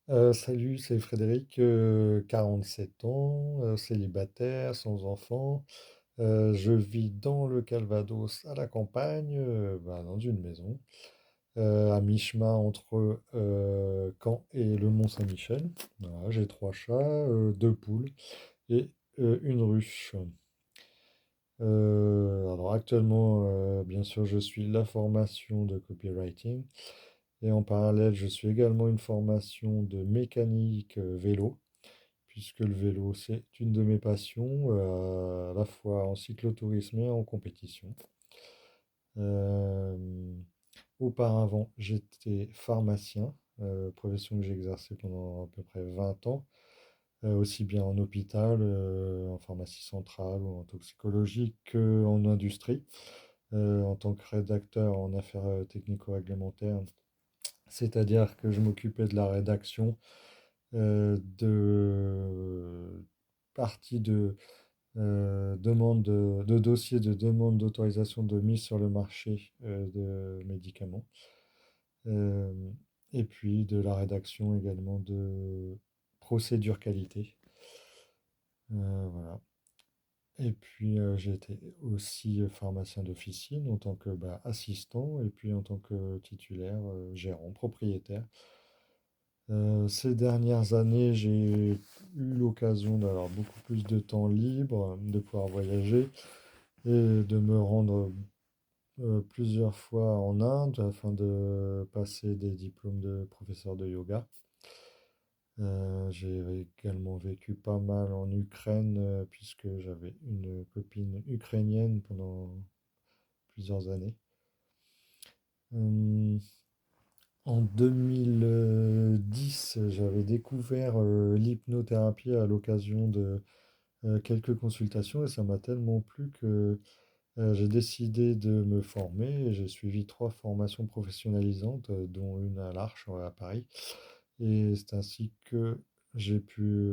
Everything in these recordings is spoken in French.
Salut, c'est Frédéric, 47 ans, célibataire, sans enfant. Je vis dans le Calvados, à la campagne, dans une maison, à mi-chemin entre Caen et le Mont-Saint-Michel. Voilà, j'ai trois chats, deux poules et une ruche. Alors actuellement, bien sûr, je suis la formation de copywriting et en parallèle, je suis également une formation de mécanique vélo, puisque le vélo, c'est une de mes passions, à la fois en cyclotourisme et en compétition. Euh, Auparavant, j'étais pharmacien, profession que j'ai exercée pendant à peu près 20 ans, aussi bien en hôpital, en pharmacie centrale ou en toxicologie qu'en industrie, en tant que rédacteur en affaires technico-réglementaires, c'est-à-dire que je m'occupais de la rédaction de parties de demande de dossiers de demande d'autorisation de mise sur le marché de médicaments. Euh, et puis de la rédaction également de procédures qualité. Voilà. Et puis j'ai été aussi pharmacien d'officine en tant que assistant et puis en tant que titulaire, gérant, propriétaire. Ces dernières années, j'ai eu l'occasion d'avoir beaucoup plus de temps libre, de pouvoir voyager et de me rendre plusieurs fois en Inde afin de passer des diplômes de professeur de yoga. J'ai également vécu pas mal en Ukraine puisque j'avais une copine ukrainienne pendant plusieurs années. Euh, En 2010, j'avais découvert l'hypnothérapie à l'occasion de quelques consultations et ça m'a tellement plu que j'ai décidé de me former et j'ai suivi trois formations professionnalisantes, dont une à l'Arche à Paris. Et c'est ainsi que j'ai pu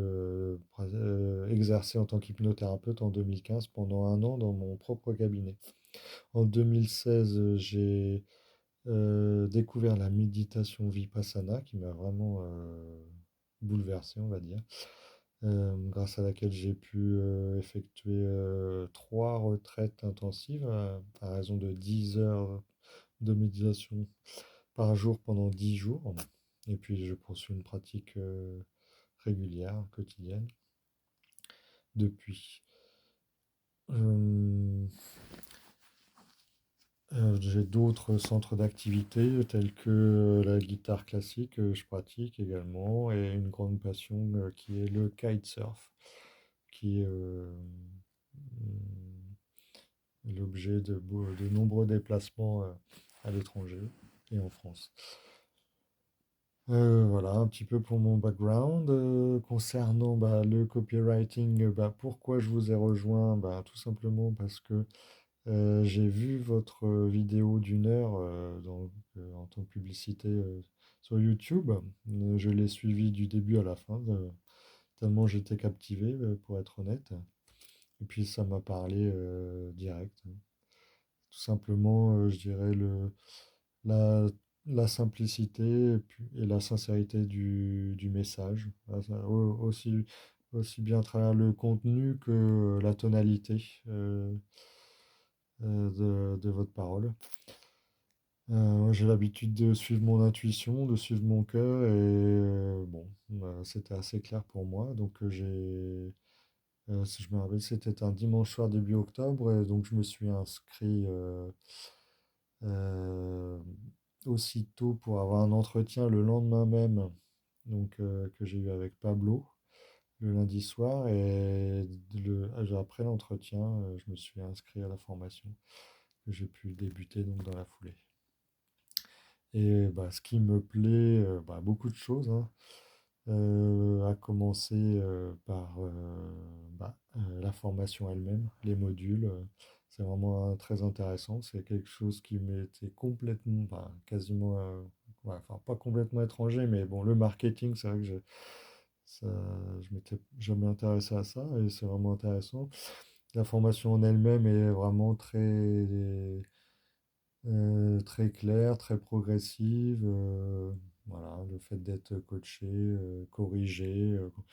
exercer en tant qu'hypnothérapeute en 2015 pendant un an dans mon propre cabinet. En 2016, j'ai découvert la méditation Vipassana qui m'a vraiment bouleversé, on va dire, grâce à laquelle j'ai pu effectuer trois retraites intensives à raison de 10 heures de méditation par jour pendant 10 jours. Et puis je poursuis une pratique régulière, quotidienne, depuis. Euh, j'ai d'autres centres d'activité tels que la guitare classique, je pratique également, et une grande passion qui est le kitesurf, qui est l'objet de nombreux déplacements à l'étranger et en France. Voilà un petit peu pour mon background. Concernant le copywriting, pourquoi je vous ai rejoint? Tout simplement parce que j'ai vu votre vidéo d'une heure en tant que publicité sur YouTube. Je l'ai suivi du début à la fin, tellement j'étais captivé, pour être honnête. Et puis ça m'a parlé direct. Tout simplement, je dirais la, la simplicité et la sincérité du message. Aussi bien à travers le contenu que la tonalité de votre parole. Moi, j'ai l'habitude de suivre mon intuition, de suivre mon cœur, et bon, c'était assez clair pour moi. Donc, si je me rappelle, c'était un dimanche soir début octobre, et donc je me suis inscrit euh, aussitôt pour avoir un entretien le lendemain même, donc que j'ai eu avec Pablo le lundi soir, et après l'entretien, je me suis inscrit à la formation que j'ai pu débuter donc dans la foulée. Et ce qui me plaît, beaucoup de choses, hein. À commencer par la formation elle-même, les modules. C'est vraiment très intéressant. C'est quelque chose qui m'était complètement, quasiment, ouais, enfin pas complètement étranger, mais bon, le marketing, c'est vrai que ça, je m'étais jamais intéressé à ça et c'est vraiment intéressant. La formation en elle-même est vraiment très claire, très progressive. Voilà, le fait d'être coaché, corrigé, qu'on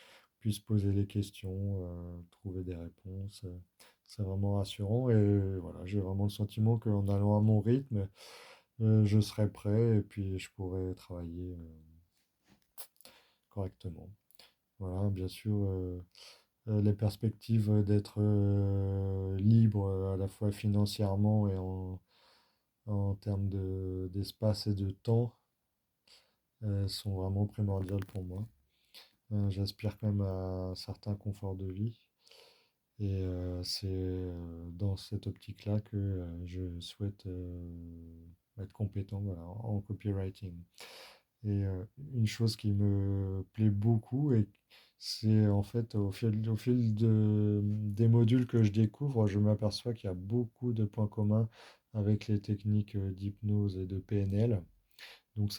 puisse poser les questions, trouver des réponses, c'est vraiment rassurant. Et voilà, j'ai vraiment le sentiment qu'en allant à mon rythme, je serai prêt et puis je pourrai travailler correctement. Voilà, bien sûr, les perspectives d'être libre à la fois financièrement et en termes d'espace et de temps sont vraiment primordiales pour moi. J'aspire quand même à un certain confort de vie et c'est dans cette optique-là que je souhaite être compétent voilà, en copywriting. Et une chose qui me plaît beaucoup, et c'est en fait au fil des modules que je découvre, je m'aperçois qu'il y a beaucoup de points communs avec les techniques d'hypnose et de PNL, donc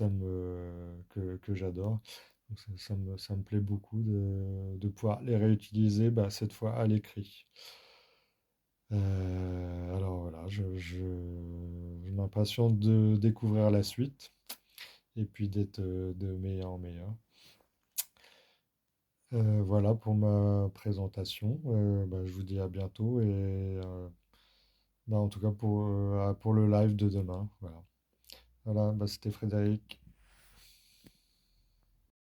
que j'adore. Donc ça me plaît beaucoup de pouvoir les réutiliser bah, cette fois à l'écrit. Alors voilà, je m'impatiente de découvrir la suite et puis d'être de meilleur en meilleur. Voilà pour ma présentation. Bah, je vous dis à bientôt et bah, en tout cas pour le live de demain. Voilà, voilà bah, c'était Frédéric.